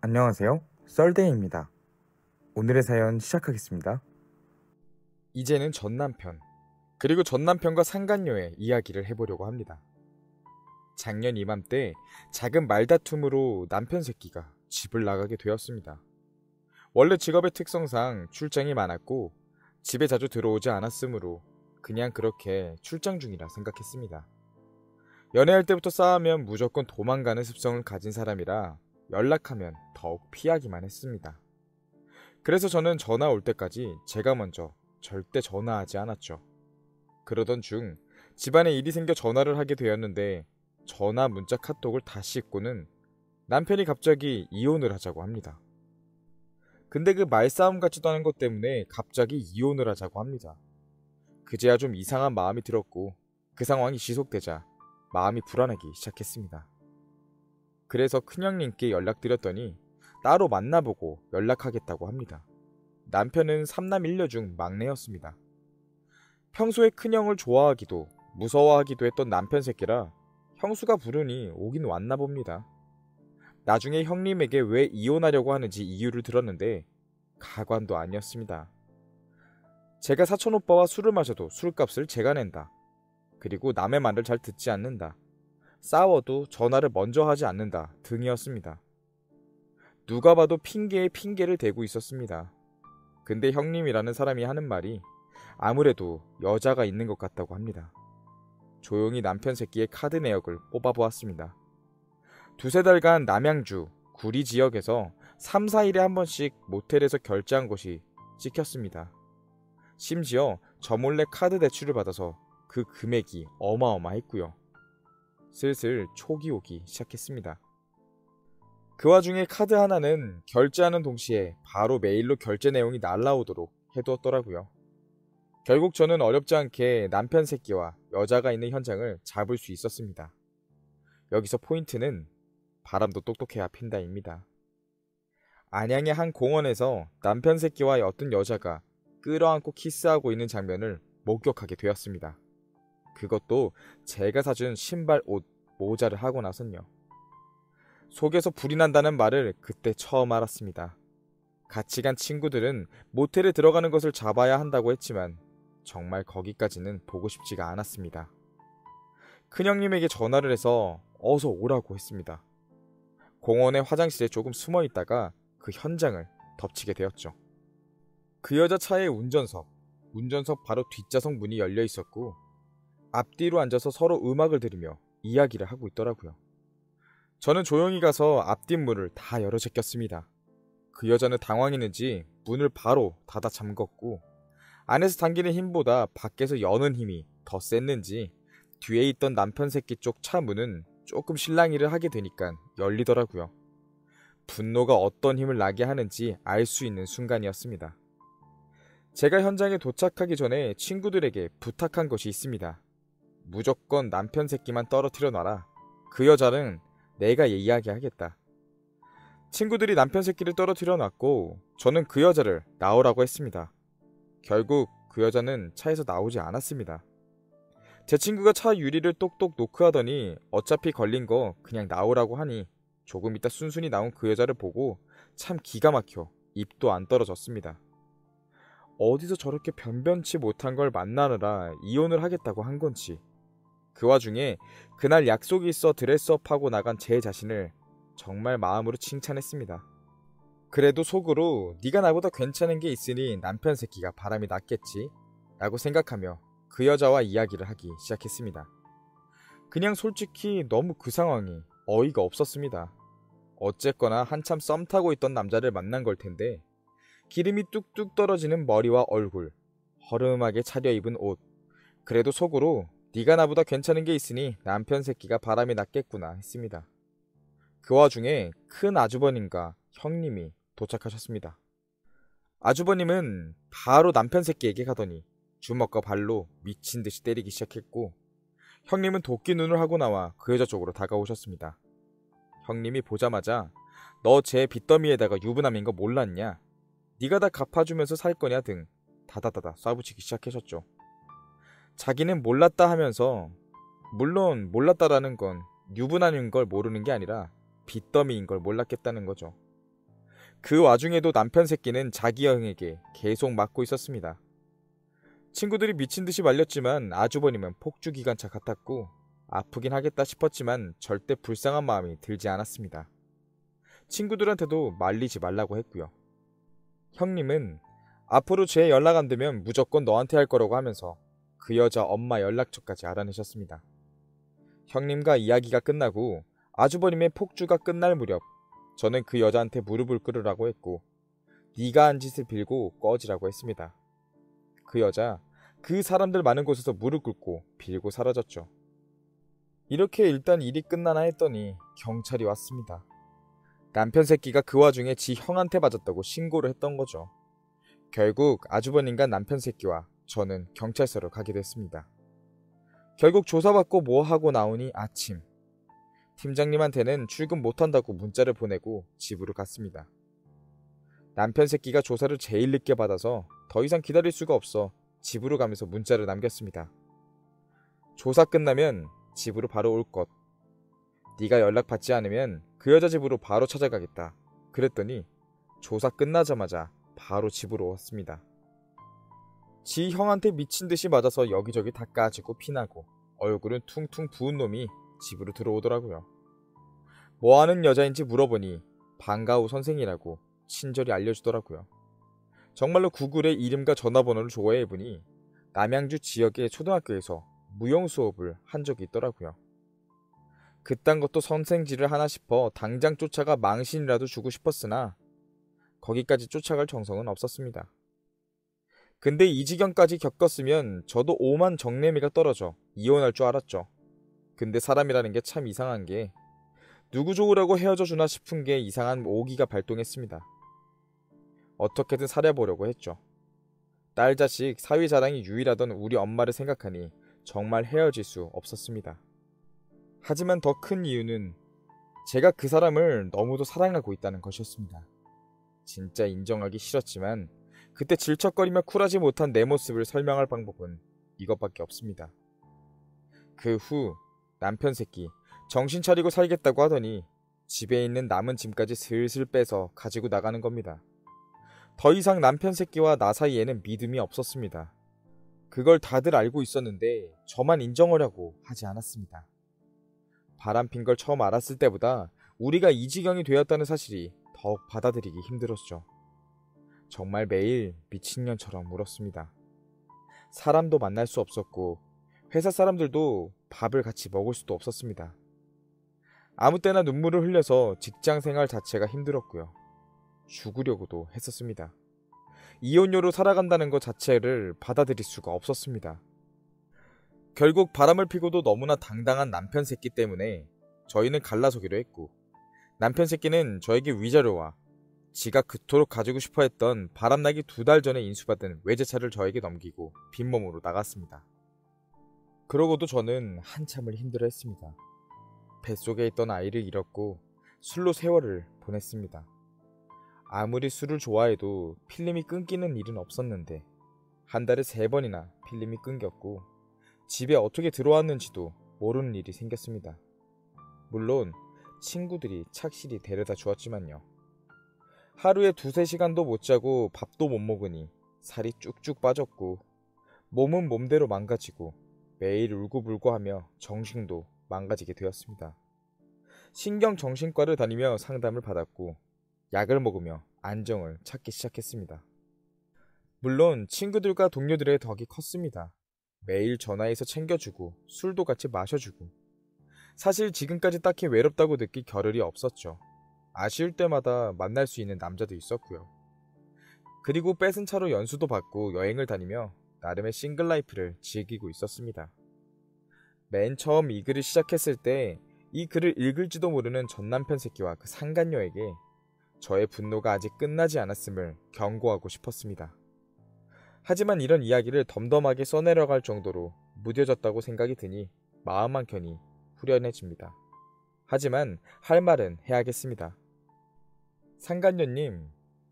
안녕하세요. 썰데이입니다. 오늘의 사연 시작하겠습니다. 이제는 전남편, 그리고 전남편과 상간녀의 이야기를 해보려고 합니다. 작년 이맘때 작은 말다툼으로 남편 새끼가 집을 나가게 되었습니다. 원래 직업의 특성상 출장이 많았고 집에 자주 들어오지 않았으므로 그냥 그렇게 출장 중이라 생각했습니다. 연애할 때부터 싸우면 무조건 도망가는 습성을 가진 사람이라 연락하면 더욱 피하기만 했습니다. 그래서 저는 전화 올 때까지 제가 먼저 절대 전화하지 않았죠. 그러던 중 집안에 일이 생겨 전화를 하게 되었는데 전화, 문자, 카톡을 다 씻고는 남편이 갑자기 이혼을 하자고 합니다. 근데 그 말싸움 같지도 않은 것 때문에 갑자기 이혼을 하자고 합니다. 그제야 좀 이상한 마음이 들었고 그 상황이 지속되자 마음이 불안하기 시작했습니다. 그래서 큰형님께 연락드렸더니 따로 만나보고 연락하겠다고 합니다. 남편은 3남 1녀 중 막내였습니다. 평소에 큰형을 좋아하기도 무서워하기도 했던 남편 새끼라 형수가 부르니 오긴 왔나 봅니다. 나중에 형님에게 왜 이혼하려고 하는지 이유를 들었는데 가관도 아니었습니다. 제가 사촌오빠와 술을 마셔도 술값을 제가 낸다. 그리고 남의 말을 잘 듣지 않는다. 싸워도 전화를 먼저 하지 않는다 등이었습니다. 누가 봐도 핑계에 핑계를 대고 있었습니다. 근데 형님이라는 사람이 하는 말이 아무래도 여자가 있는 것 같다고 합니다. 조용히 남편 새끼의 카드 내역을 뽑아보았습니다. 두세 달간 남양주, 구리 지역에서 3, 4일에 한 번씩 모텔에서 결제한 것이 찍혔습니다. 심지어 저 몰래 카드 대출을 받아서 그 금액이 어마어마했고요. 슬슬 촉이 오기 시작했습니다. 그 와중에 카드 하나는 결제하는 동시에 바로 메일로 결제 내용이 날라오도록 해두었더라고요. 결국 저는 어렵지 않게 남편 새끼와 여자가 있는 현장을 잡을 수 있었습니다. 여기서 포인트는 바람도 똑똑해야 핀다입니다. 안양의 한 공원에서 남편 새끼와 어떤 여자가 끌어안고 키스하고 있는 장면을 목격하게 되었습니다. 그것도 제가 사준 신발, 옷, 모자를 하고 나선요. 속에서 불이 난다는 말을 그때 처음 알았습니다. 같이 간 친구들은 모텔에 들어가는 것을 잡아야 한다고 했지만 정말 거기까지는 보고 싶지가 않았습니다. 큰형님에게 전화를 해서 어서 오라고 했습니다. 공원의 화장실에 조금 숨어 있다가 그 현장을 덮치게 되었죠. 그 여자 차의 운전석 바로 뒷좌석 문이 열려 있었고 앞뒤로 앉아서 서로 음악을 들으며 이야기를 하고 있더라고요. 저는 조용히 가서 앞뒷 문을 다 열어 제꼈습니다. 그 여자는 당황했는지 문을 바로 닫아 잠궜고 안에서 당기는 힘보다 밖에서 여는 힘이 더 셌는지 뒤에 있던 남편 새끼 쪽 차 문은 조금 실랑이를 하게 되니까 열리더라고요. 분노가 어떤 힘을 나게 하는지 알 수 있는 순간이었습니다. 제가 현장에 도착하기 전에 친구들에게 부탁한 것이 있습니다. 무조건 남편 새끼만 떨어뜨려 놔라. 그 여자는 내가 이야기하겠다. 친구들이 남편 새끼를 떨어뜨려 놨고 저는 그 여자를 나오라고 했습니다. 결국 그 여자는 차에서 나오지 않았습니다. 제 친구가 차 유리를 똑똑 노크하더니 어차피 걸린 거 그냥 나오라고 하니 조금 있다 순순히 나온 그 여자를 보고 참 기가 막혀 입도 안 떨어졌습니다. 어디서 저렇게 변변치 못한 걸 만나느라 이혼을 하겠다고 한 건지. 그 와중에 그날 약속이 있어 드레스업하고 나간 제 자신을 정말 마음으로 칭찬했습니다. 그래도 속으로 네가 나보다 괜찮은 게 있으니 남편 새끼가 바람이 났겠지 라고 생각하며 그 여자와 이야기를 하기 시작했습니다. 그냥 솔직히 너무 그 상황이 어이가 없었습니다. 어쨌거나 한참 썸 타고 있던 남자를 만난 걸 텐데 기름이 뚝뚝 떨어지는 머리와 얼굴, 허름하게 차려입은 옷, 그래도 속으로 네가 나보다 괜찮은 게 있으니 남편 새끼가 바람이 났겠구나 했습니다. 그 와중에 큰 아주버님과 형님이 도착하셨습니다. 아주버님은 바로 남편 새끼에게 가더니 주먹과 발로 미친 듯이 때리기 시작했고 형님은 도끼 눈을 하고 나와 그 여자 쪽으로 다가오셨습니다. 형님이 보자마자 너 제 빚더미에다가 유부남인 거 몰랐냐? 네가 다 갚아주면서 살 거냐 등 다다다다 쏴붙이기 시작하셨죠. 자기는 몰랐다 하면서 물론 몰랐다라는 건 유부남인 걸 모르는 게 아니라 빚더미인 걸 몰랐겠다는 거죠. 그 와중에도 남편 새끼는 자기 형에게 계속 맞고 있었습니다. 친구들이 미친 듯이 말렸지만 아주버님은 폭주기관차 같았고 아프긴 하겠다 싶었지만 절대 불쌍한 마음이 들지 않았습니다. 친구들한테도 말리지 말라고 했고요. 형님은 앞으로 제 연락 안 되면 무조건 너한테 할 거라고 하면서 그 여자 엄마 연락처까지 알아내셨습니다. 형님과 이야기가 끝나고 아주버님의 폭주가 끝날 무렵 저는 그 여자한테 무릎을 꿇으라고 했고 네가 한 짓을 빌고 꺼지라고 했습니다. 그 여자 그 사람들 많은 곳에서 무릎 꿇고 빌고 사라졌죠. 이렇게 일단 일이 끝나나 했더니 경찰이 왔습니다. 남편 새끼가 그 와중에 지 형한테 맞았다고 신고를 했던 거죠. 결국 아주버님과 남편 새끼와 저는 경찰서로 가게 됐습니다. 결국 조사받고 뭐 하고 나오니 아침. 팀장님한테는 출근 못한다고 문자를 보내고 집으로 갔습니다. 남편 새끼가 조사를 제일 늦게 받아서 더 이상 기다릴 수가 없어 집으로 가면서 문자를 남겼습니다. 조사 끝나면 집으로 바로 올 것. 네가 연락받지 않으면 그 여자 집으로 바로 찾아가겠다. 그랬더니 조사 끝나자마자 바로 집으로 왔습니다. 지 형한테 미친 듯이 맞아서 여기저기 다 까지고 피나고 얼굴은 퉁퉁 부은 놈이 집으로 들어오더라고요. 뭐하는 여자인지 물어보니 방과후 선생이라고 친절히 알려주더라고요. 정말로 구글에 이름과 전화번호를 조회해보니 남양주 지역의 초등학교에서 무용 수업을 한 적이 있더라고요. 그딴 것도 선생질을 하나 싶어 당장 쫓아가 망신이라도 주고 싶었으나 거기까지 쫓아갈 정성은 없었습니다. 근데 이 지경까지 겪었으면 저도 오만 정내미가 떨어져 이혼할 줄 알았죠. 근데 사람이라는 게 참 이상한 게 누구 좋으라고 헤어져 주나 싶은 게 이상한 오기가 발동했습니다. 어떻게든 살해보려고 했죠. 딸 자식 사위 자랑이 유일하던 우리 엄마를 생각하니 정말 헤어질 수 없었습니다. 하지만 더 큰 이유는 제가 그 사람을 너무도 사랑하고 있다는 것이었습니다. 진짜 인정하기 싫었지만 그때 질척거리며 쿨하지 못한 내 모습을 설명할 방법은 이것밖에 없습니다. 그 후 남편 새끼 정신 차리고 살겠다고 하더니 집에 있는 남은 짐까지 슬슬 빼서 가지고 나가는 겁니다. 더 이상 남편 새끼와 나 사이에는 믿음이 없었습니다. 그걸 다들 알고 있었는데 저만 인정하려고 하지 않았습니다. 바람핀 걸 처음 알았을 때보다 우리가 이 지경이 되었다는 사실이 더욱 받아들이기 힘들었죠. 정말 매일 미친년처럼 울었습니다. 사람도 만날 수 없었고 회사 사람들도 밥을 같이 먹을 수도 없었습니다. 아무 때나 눈물을 흘려서 직장생활 자체가 힘들었고요. 죽으려고도 했었습니다. 이혼녀로 살아간다는 것 자체를 받아들일 수가 없었습니다. 결국 바람을 피고도 너무나 당당한 남편 새끼 때문에 저희는 갈라서기로 했고 남편 새끼는 저에게 위자료와 지가 그토록 가지고 싶어 했던 바람나기 2달 전에 인수받은 외제차를 저에게 넘기고 빈몸으로 나갔습니다. 그러고도 저는 한참을 힘들어했습니다. 뱃속에 있던 아이를 잃었고 술로 세월을 보냈습니다. 아무리 술을 좋아해도 필름이 끊기는 일은 없었는데 한 달에 3번이나 필름이 끊겼고 집에 어떻게 들어왔는지도 모르는 일이 생겼습니다. 물론 친구들이 착실히 데려다 주었지만요. 하루에 2-3시간도 못 자고 밥도 못 먹으니 살이 쭉쭉 빠졌고 몸은 몸대로 망가지고 매일 울고불고하며 정신도 망가지게 되었습니다. 신경정신과를 다니며 상담을 받았고 약을 먹으며 안정을 찾기 시작했습니다. 물론 친구들과 동료들의 덕이 컸습니다. 매일 전화해서 챙겨주고 술도 같이 마셔주고 사실 지금까지 딱히 외롭다고 느낄 겨를이 없었죠. 아쉬울 때마다 만날 수 있는 남자도 있었고요. 그리고 뺏은 차로 연수도 받고 여행을 다니며 나름의 싱글 라이프를 즐기고 있었습니다. 맨 처음 이 글을 시작했을 때 이 글을 읽을지도 모르는 전남편 새끼와 그 상간녀에게 저의 분노가 아직 끝나지 않았음을 경고하고 싶었습니다. 하지만 이런 이야기를 덤덤하게 써내려갈 정도로 무뎌졌다고 생각이 드니 마음 한켠이 후련해집니다. 하지만 할 말은 해야겠습니다. 상간녀님,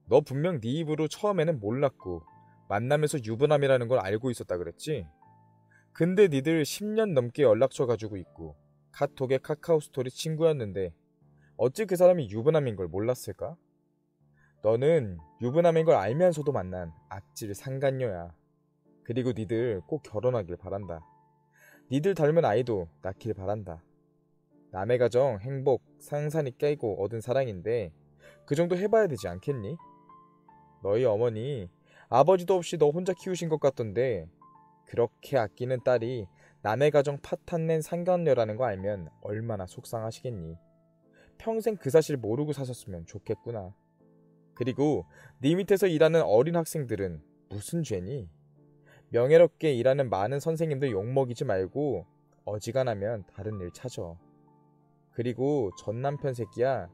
너 분명 네 입으로 처음에는 몰랐고 만나면서 유부남이라는 걸 알고 있었다 그랬지? 근데 니들 10년 넘게 연락처 가지고 있고 카톡에 카카오스토리 친구였는데 어찌 그 사람이 유부남인 걸 몰랐을까? 너는 유부남인 걸 알면서도 만난 악질 상간녀야. 그리고 니들 꼭 결혼하길 바란다. 니들 닮은 아이도 낳길 바란다. 남의 가정, 행복, 상산이 깨고 얻은 사랑인데 그 정도 해봐야 되지 않겠니? 너희 어머니 아버지도 없이 너 혼자 키우신 것 같던데 그렇게 아끼는 딸이 남의 가정 파탄낸 상간녀라는 거 알면 얼마나 속상하시겠니? 평생 그 사실 모르고 사셨으면 좋겠구나. 그리고 네 밑에서 일하는 어린 학생들은 무슨 죄니? 명예롭게 일하는 많은 선생님들 욕먹이지 말고 어지간하면 다른 일 찾어. 그리고 전 남편 새끼야,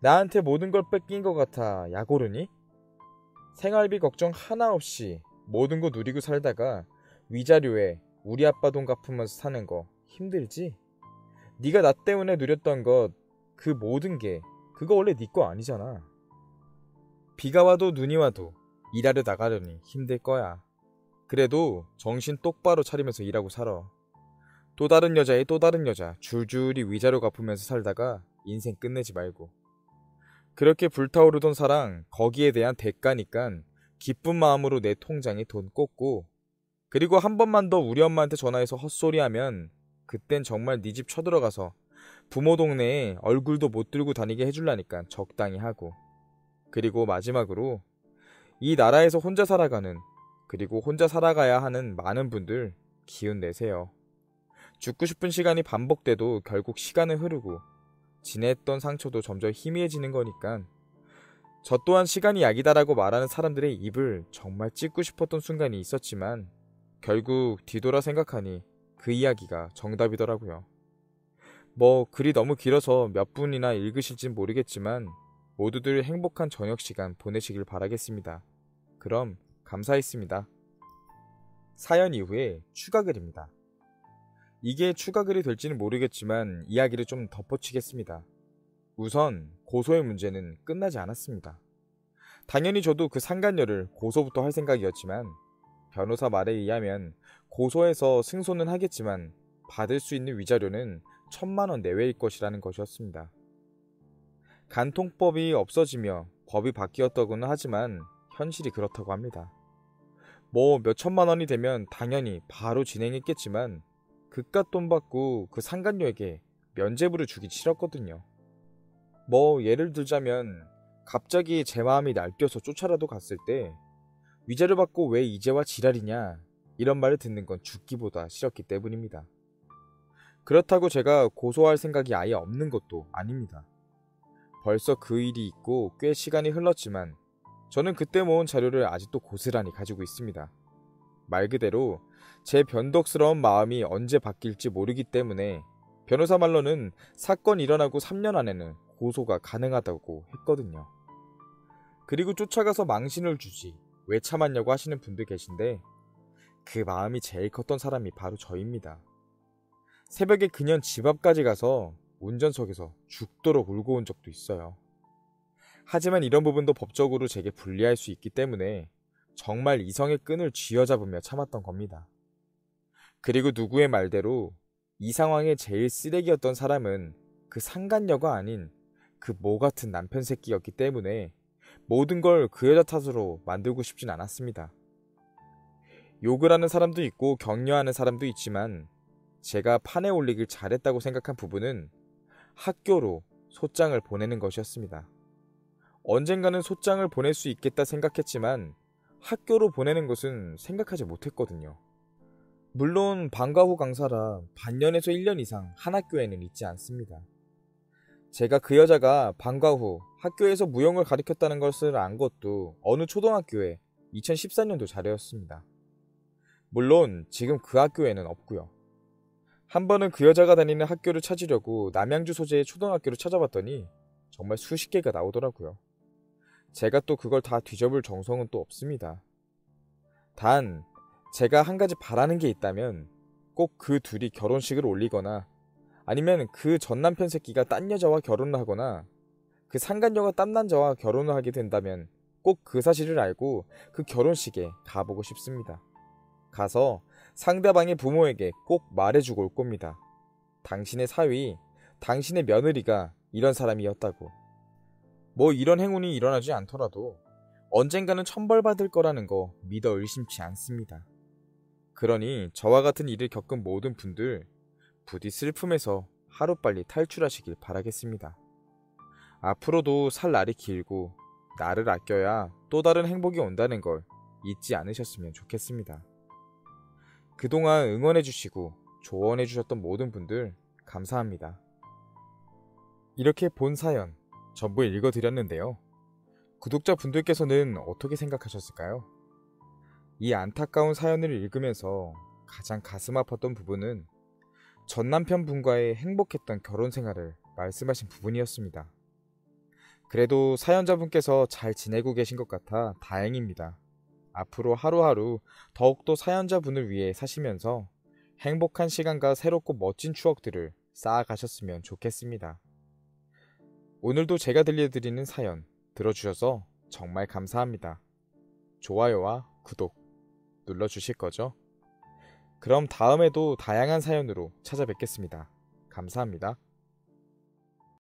나한테 모든 걸 뺏긴 것 같아 약오르니? 생활비 걱정 하나 없이 모든 거 누리고 살다가 위자료에 우리 아빠 돈 갚으면서 사는 거 힘들지? 네가 나 때문에 누렸던 것 그 모든 게 그거 원래 네 거 아니잖아. 비가 와도 눈이 와도 일하러 나가려니 힘들 거야. 그래도 정신 똑바로 차리면서 일하고 살아. 또 다른 여자에 또 다른 여자 줄줄이 위자료 갚으면서 살다가 인생 끝내지 말고. 그렇게 불타오르던 사랑 거기에 대한 대가니깐 기쁜 마음으로 내 통장에 돈 꽂고, 그리고 한 번만 더 우리 엄마한테 전화해서 헛소리하면 그땐 정말 네 집 쳐들어가서 부모 동네에 얼굴도 못 들고 다니게 해줄라니까 적당히 하고. 그리고 마지막으로 이 나라에서 혼자 살아가는, 그리고 혼자 살아가야 하는 많은 분들 기운 내세요. 죽고 싶은 시간이 반복돼도 결국 시간은 흐르고 지냈던 상처도 점점 희미해지는 거니까 저 또한 시간이 약이다라고 말하는 사람들의 입을 정말 찢고 싶었던 순간이 있었지만 결국 뒤돌아 생각하니 그 이야기가 정답이더라고요. 뭐 글이 너무 길어서 몇 분이나 읽으실진 모르겠지만 모두들 행복한 저녁 시간 보내시길 바라겠습니다. 그럼 감사했습니다. 사연 이후에 추가 글입니다. 이게 추가 글이 될지는 모르겠지만 이야기를 좀 덧붙이겠습니다. 우선 고소의 문제는 끝나지 않았습니다. 당연히 저도 그 상간녀를 고소부터 할 생각이었지만 변호사 말에 의하면 고소해서 승소는 하겠지만 받을 수 있는 위자료는 1,000만 원 내외일 것이라는 것이었습니다. 간통법이 없어지며 법이 바뀌었다고는 하지만 현실이 그렇다고 합니다. 뭐 몇천만 원이 되면 당연히 바로 진행했겠지만 그깟 돈 받고 그 상간녀에게 면죄부를 주기 싫었거든요. 뭐 예를 들자면 갑자기 제 마음이 날뛰어서 쫓아라도 갔을 때 위자료 받고 왜 이제 와 지랄이냐 이런 말을 듣는 건 죽기보다 싫었기 때문입니다. 그렇다고 제가 고소할 생각이 아예 없는 것도 아닙니다. 벌써 그 일이 있고 꽤 시간이 흘렀지만 저는 그때 모은 자료를 아직도 고스란히 가지고 있습니다. 말 그대로 제 변덕스러운 마음이 언제 바뀔지 모르기 때문에 변호사 말로는 사건 일어나고 3년 안에는 고소가 가능하다고 했거든요. 그리고 쫓아가서 망신을 주지 왜 참았냐고 하시는 분들 계신데 그 마음이 제일 컸던 사람이 바로 저입니다. 새벽에 그년 집 앞까지 가서 운전석에서 죽도록 울고 온 적도 있어요. 하지만 이런 부분도 법적으로 제게 불리할 수 있기 때문에 정말 이성의 끈을 쥐어잡으며 참았던 겁니다. 그리고 누구의 말대로 이 상황에 제일 쓰레기였던 사람은 그 상간녀가 아닌 그 모 같은 남편 새끼였기 때문에 모든 걸 그 여자 탓으로 만들고 싶진 않았습니다. 욕을 하는 사람도 있고 격려하는 사람도 있지만 제가 판에 올리길 잘했다고 생각한 부분은 학교로 소장을 보내는 것이었습니다. 언젠가는 소장을 보낼 수 있겠다 생각했지만 학교로 보내는 것은 생각하지 못했거든요. 물론 방과 후 강사라 반년에서 1년 이상 한 학교에는 있지 않습니다. 제가 그 여자가 방과 후 학교에서 무용을 가르쳤다는 것을 안 것도 어느 초등학교에 2014년도 자료였습니다. 물론 지금 그 학교에는 없고요. 한 번은 그 여자가 다니는 학교를 찾으려고 남양주 소재의 초등학교를 찾아봤더니 정말 수십 개가 나오더라고요. 제가 또 그걸 다 뒤져볼 정성은 또 없습니다. 단 제가 한 가지 바라는 게 있다면 꼭 그 둘이 결혼식을 올리거나 아니면 그 전 남편 새끼가 딴 여자와 결혼을 하거나 그 상간녀가 딴 남자와 결혼을 하게 된다면 꼭 그 사실을 알고 그 결혼식에 가보고 싶습니다. 가서 상대방의 부모에게 꼭 말해주고 올 겁니다. 당신의 사위, 당신의 며느리가 이런 사람이었다고. 뭐 이런 행운이 일어나지 않더라도 언젠가는 천벌받을 거라는 거 믿어 의심치 않습니다. 그러니 저와 같은 일을 겪은 모든 분들 부디 슬픔에서 하루빨리 탈출하시길 바라겠습니다. 앞으로도 살 날이 길고 나를 아껴야 또 다른 행복이 온다는 걸 잊지 않으셨으면 좋겠습니다. 그동안 응원해주시고 조언해주셨던 모든 분들 감사합니다. 이렇게 본 사연 전부 읽어드렸는데요. 구독자분들께서는 어떻게 생각하셨을까요? 이 안타까운 사연을 읽으면서 가장 가슴 아팠던 부분은 전 남편분과의 행복했던 결혼 생활을 말씀하신 부분이었습니다. 그래도 사연자분께서 잘 지내고 계신 것 같아 다행입니다. 앞으로 하루하루 더욱더 사연자분을 위해 사시면서 행복한 시간과 새롭고 멋진 추억들을 쌓아가셨으면 좋겠습니다. 오늘도 제가 들려드리는 사연 들어주셔서 정말 감사합니다. 좋아요와 구독 눌러주실 거죠? 그럼 다음에도 다양한 사연으로 찾아뵙겠습니다. 감사합니다.